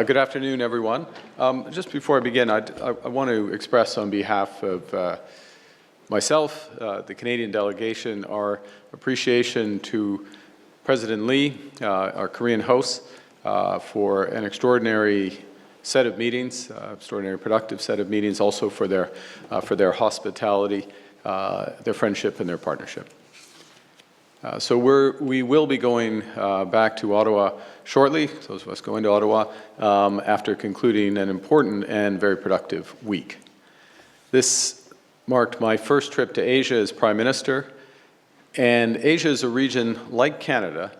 Good afternoon, everyone. Just before I begin, I want to express on behalf of myself, the Canadian delegation, our appreciation to President Lee, our Korean hosts, for an extraordinary set of meetings, extraordinary productive set of meetings, also for their hospitality, their friendship, and their partnership. So we will be going back to Ottawa shortly, those of us going to Ottawa, after concluding an important and very productive week. This marked my first trip to Asia as Prime Minister, and Asia is a region like Canada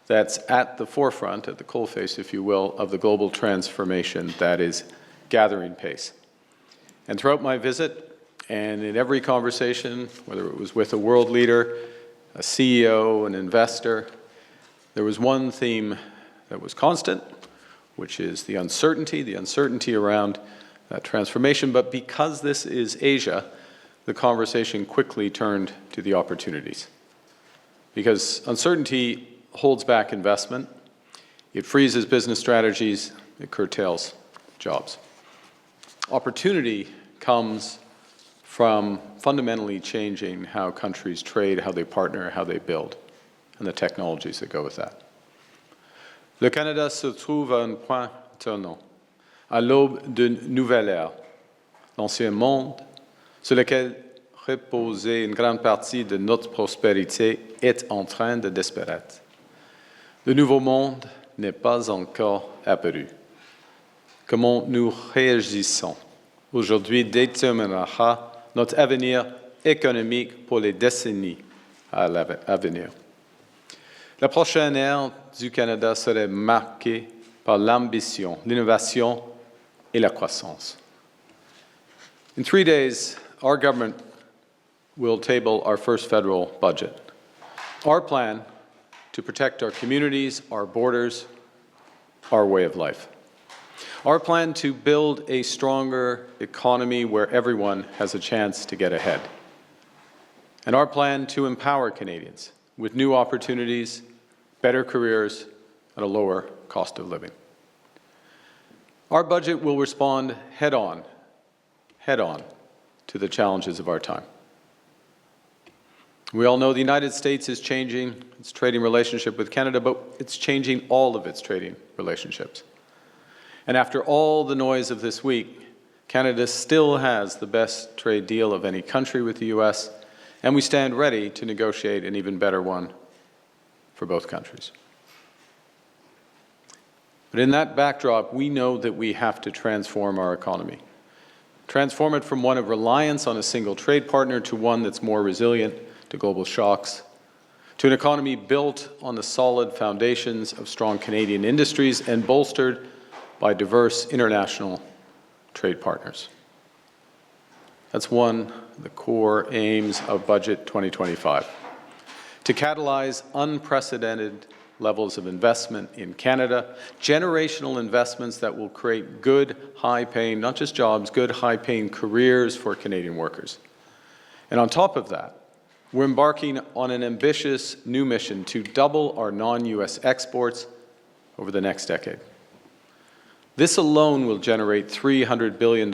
that's at the forefront, at the coalface, if you will, of the global transformation that is gathering pace. And throughout my visit, and in every conversation, whether it was with a world leader, a CEO, an investor, there was one theme that was constant, which is the uncertainty around that transformation. But because this is Asia, the conversation quickly turned to the opportunities. Because uncertainty holds back investment, it freezes business strategies, it curtails jobs. Opportunity comes from fundamentally changing how countries trade, how they partner, how they build, and the technologies that go with that. Le Canada se trouve à un point tournant, à l'aube d'une nouvelle ère. L'ancien monde, sur lequel reposait une grande partie de notre prospérité, est en train de disparaître. Le nouveau monde n'est pas encore apparu. Comment nous réagissons aujourd'hui déterminera notre avenir économique pour les décennies à venir. La prochaine ère du Canada serait marquée par l'ambition, l'innovation et la croissance. In 3 days, our government will table our first federal budget. Our plan to protect our communities, our borders, our way of life. Our plan to build a stronger economy where everyone has a chance to get ahead. And our plan to empower Canadians with new opportunities, better careers, and a lower cost of living. Our budget will respond head-on to the challenges of our time. We all know the United States is changing its trading relationship with Canada, but it's changing all of its trading relationships. And after all the noise of this week, Canada still has the best trade deal of any country with the U.S., and we stand ready to negotiate an even better one for both countries. But in that backdrop, we know that we have to transform our economy. Transform it from one of reliance on a single trade partner to one that's more resilient to global shocks, to an economy built on the solid foundations of strong Canadian industries and bolstered by diverse international trade partners. That's one of the core aims of Budget 2025, to catalyze unprecedented levels of investment in Canada, generational investments that will create good, high-paying, not just jobs, good, high-paying careers for Canadian workers. And on top of that, we're embarking on an ambitious new mission to double our non-U.S. exports over the next decade. This alone will generate $300 billion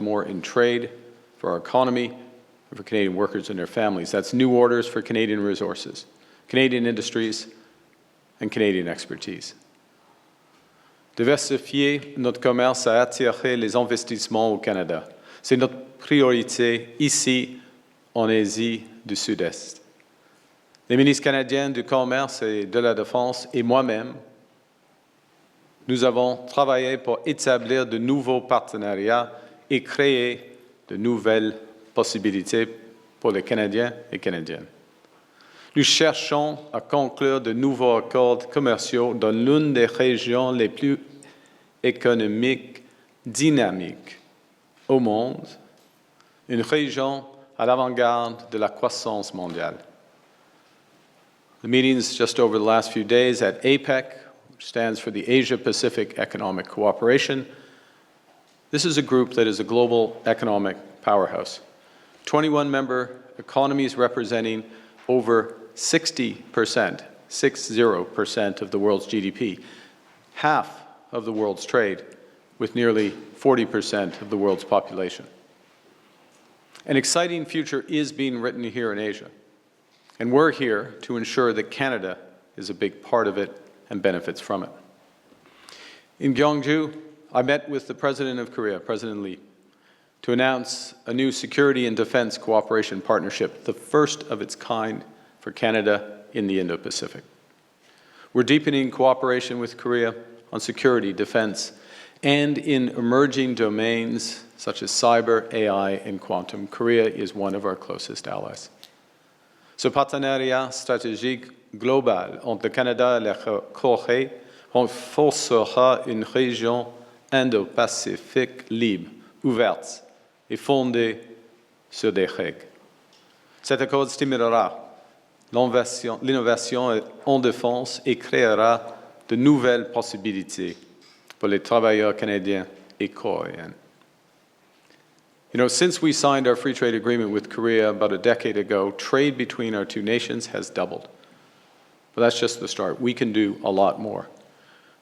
more in trade for our economy and for Canadian workers and their families. That's new orders for Canadian resources, Canadian industries, and Canadian expertise. Diversifier notre commerce et attirer les investissements au Canada, c'est notre priorité ici en Asie du Sud-Est. Les ministres canadiens du Commerce et de la Défense et moi-même, nous avons travaillé pour établir de nouveaux partenariats et créer de nouvelles possibilités pour les Canadiens et Canadiennes. Nous cherchons à conclure de nouveaux accords commerciaux dans l'une des régions les plus économiques, dynamiques au monde, une région à l'avant-garde de la croissance mondiale. The meetings just over the last few days at APEC, which stands for the Asia-Pacific Economic Cooperation. This is a group that is a global economic powerhouse. 21 member economies representing over 60% of the world's GDP. Half of the world's trade, with nearly 40% of the world's population. An exciting future is being written here in Asia, and we're here to ensure that Canada is a big part of it and benefits from it. In Gyeongju, I met with the President of Korea, President Lee, to announce a new security and defense cooperation partnership, the first of its kind for Canada in the Indo-Pacific. We're deepening cooperation with Korea on security, defense, and in emerging domains such as cyber, AI, and quantum. Korea is one of our closest allies. Ce partenariat stratégique global entre le Canada et la Corée renforcera une région Indo-Pacifique libre, ouverte et fondée sur des règles. Cet accord stimulera l'innovation en défense et créera de nouvelles possibilités pour les travailleurs canadiens et coréens. You know, since we signed our free trade agreement with Korea about a decade ago, trade between our two nations has doubled. But that's just the start. We can do a lot more.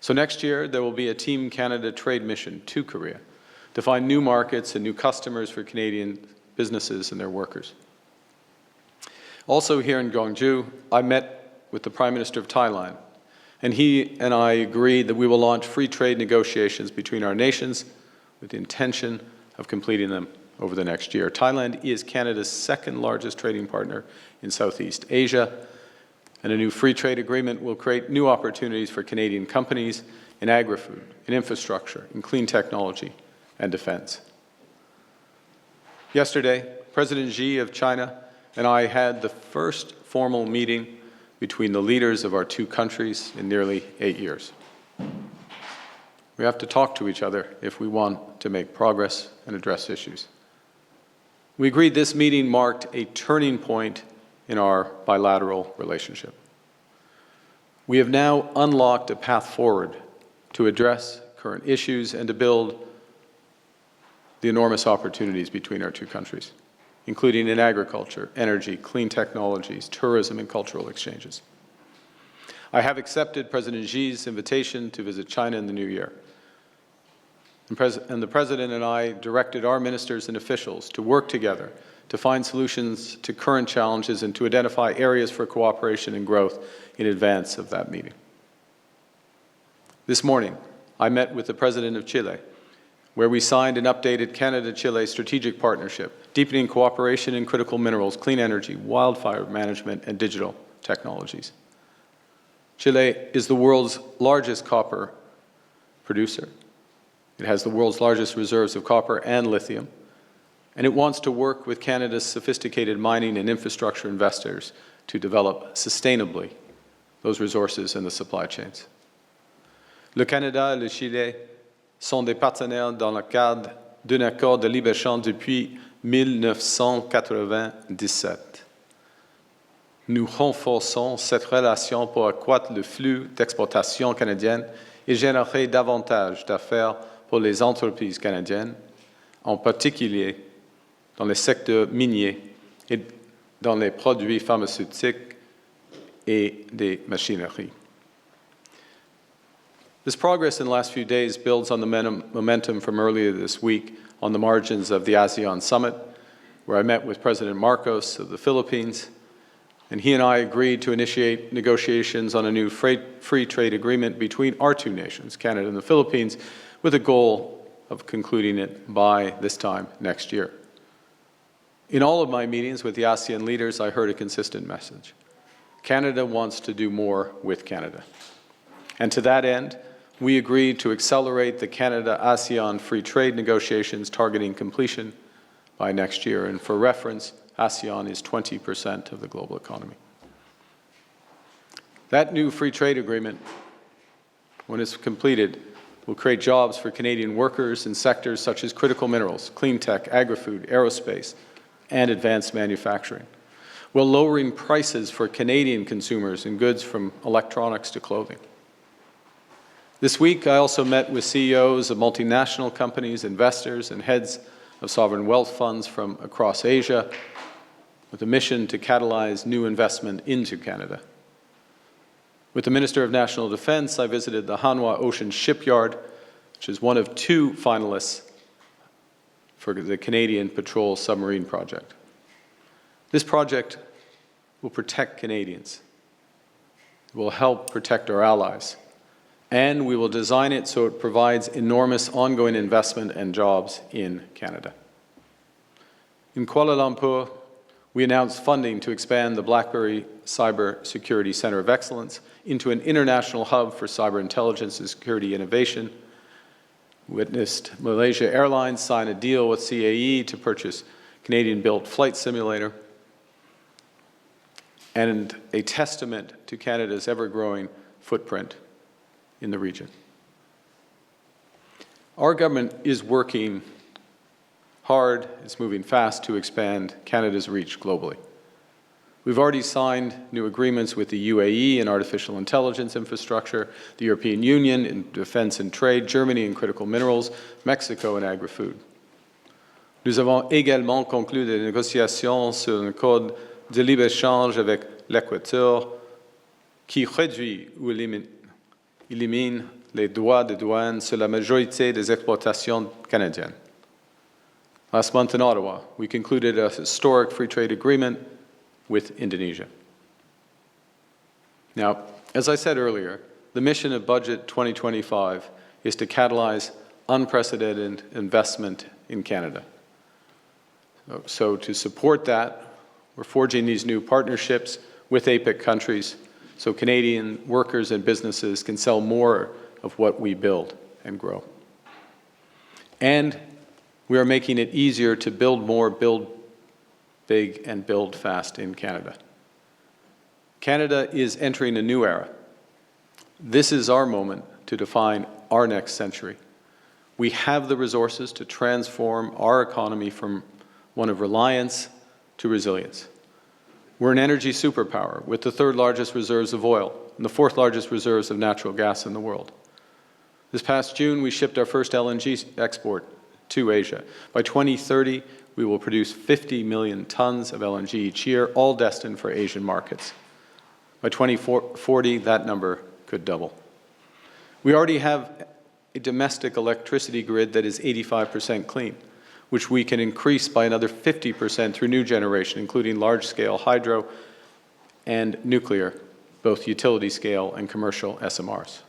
So next year, there will be a Team Canada trade mission to Korea to find new markets and new customers for Canadian businesses and their workers. Also here in Gyeongju, I met with the Prime Minister of Thailand, and he and I agreed that we will launch free trade negotiations between our nations with the intention of completing them over the next year. Thailand is Canada's second largest trading partner in Southeast Asia, and a new free trade agreement will create new opportunities for Canadian companies in agri-food, in infrastructure, in clean technology, and defense. Yesterday, President Xi of China and I had the first formal meeting between the leaders of our two countries in nearly 8 years. We have to talk to each other if we want to make progress and address issues. We agreed this meeting marked a turning point in our bilateral relationship. We have now unlocked a path forward to address current issues and to build the enormous opportunities between our two countries, including in agriculture, energy, clean technologies, tourism, and cultural exchanges. I have accepted President Xi's invitation to visit China in the new year. And the President and I directed our ministers and officials to work together to find solutions to current challenges and to identify areas for cooperation and growth in advance of that meeting. This morning, I met with the President of Chile, where we signed an updated Canada-Chile strategic partnership, deepening cooperation in critical minerals, clean energy, wildfire management, and digital technologies. Chile is the world's largest copper producer. It has the world's largest reserves of copper and lithium, and it wants to work with Canada's sophisticated mining and infrastructure investors to develop sustainably those resources and the supply chains. Le Canada et le Chili sont des partenaires dans le cadre d'un accord de libre-échange depuis 1997. Nous renforçons cette relation pour accroître le flux d'exportation canadienne et générer davantage d'affaires pour les entreprises canadiennes, en particulier dans les secteurs miniers et dans les produits pharmaceutiques et des machineries. This progress in the last few days builds on the momentum from earlier this week on the margins of the ASEAN Summit, where I met with President Marcos of the Philippines, and he and I agreed to initiate negotiations on a new free trade agreement between our two nations, Canada and the Philippines, with a goal of concluding it by this time next year. In all of my meetings with the ASEAN leaders, I heard a consistent message. Canada wants to do more with Canada. And to that end, we agreed to accelerate the Canada-ASEAN free trade negotiations targeting completion by next year. And for reference, ASEAN is 20% of the global economy. That new free trade agreement, when it's completed, will create jobs for Canadian workers in sectors such as critical minerals, clean tech, agri-food, aerospace, and advanced manufacturing, while lowering prices for Canadian consumers in goods from electronics to clothing. This week, I also met with CEOs of multinational companies, investors, and heads of sovereign wealth funds from across Asia with a mission to catalyze new investment into Canada. With the Minister of National Defence, I visited the Hanwha Ocean Shipyard, which is one of 2 finalists for the Canadian Patrol Submarine Project. This project will protect Canadians. It will help protect our allies. And we will design it so it provides enormous ongoing investment and jobs in Canada. In Kuala Lumpur, we announced funding to expand the BlackBerry Cyber Security Center of Excellence into an international hub for cyber intelligence and security innovation. Witnessed Malaysia Airlines sign a deal with CAE to purchase Canadian-built flight simulator, and a testament to Canada's ever-growing footprint in the region. Our government is working hard, it's moving fast to expand Canada's reach globally. We've already signed new agreements with the UAE in artificial intelligence infrastructure, the European Union in defense and trade, Germany in critical minerals, Mexico in agri-food. Nous avons également conclu des négociations sur un code de libre-échange avec l'Équateur qui réduit ou élimine les droits de douane sur la majorité des exportations canadiennes. Last month in Ottawa, we concluded a historic free trade agreement with Indonesia. Now, as I said earlier, the mission of Budget 2025 is to catalyze unprecedented investment in Canada. So to support that, we're forging these new partnerships with APEC countries so Canadian workers and businesses can sell more of what we build and grow. And we are making it easier to build more, build big, and build fast in Canada. Canada is entering a new era. This is our moment to define our next century. We have the resources to transform our economy from one of reliance to resilience. We're an energy superpower with the 3rd largest reserves of oil and the 4th largest reserves of natural gas in the world. This past June, we shipped our first LNG export to Asia. By 2030, we will produce 50 million tons of LNG each year, all destined for Asian markets. By 2040, that number could double. We already have a domestic electricity grid that is 85% clean, which we can increase by another 50% through new generation, including large-scale hydro and nuclear, both utility-scale and commercial SMRs.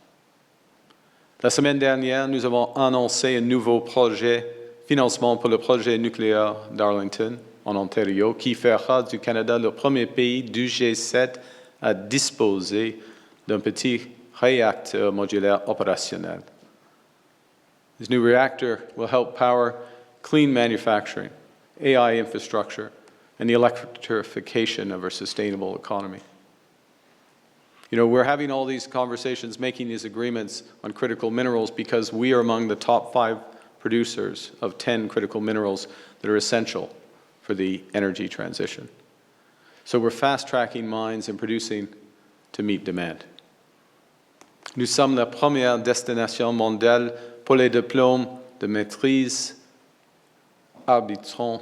La semaine dernière, nous avons annoncé un nouveau projet financement pour le projet nucléaire d'Arlington, en Ontario, qui fera du Canada le premier pays du G7 à disposer d'un petit réacteur modulaire opérationnel. This new reactor will help power clean manufacturing, AI infrastructure, and the electrification of our sustainable economy. You know, we're having all these conversations, making these agreements on critical minerals because we are among the top 5 producers of 10 critical minerals that are essential for the energy transition. So we're fast-tracking mines and producing to meet demand. Nous sommes la première destination mondiale pour les diplômes de maîtrise arbitrant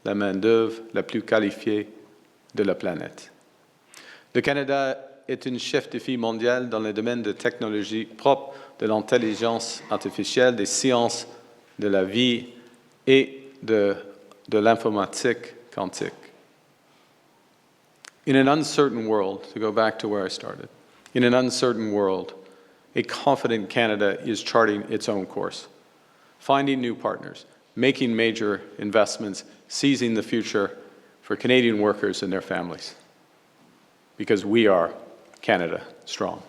la main-d'œuvre la plus qualifiée de la planète. Le Canada est une chef de file mondiale dans le domaine de technologies propres, de l'intelligence artificielle, des sciences de la vie et de l'informatique quantique. In an uncertain world, to go back to where I started, in an uncertain world, a confident Canada is charting its own course, finding new partners, making major investments, seizing the future for Canadian workers and their families. Because we are Canada strong.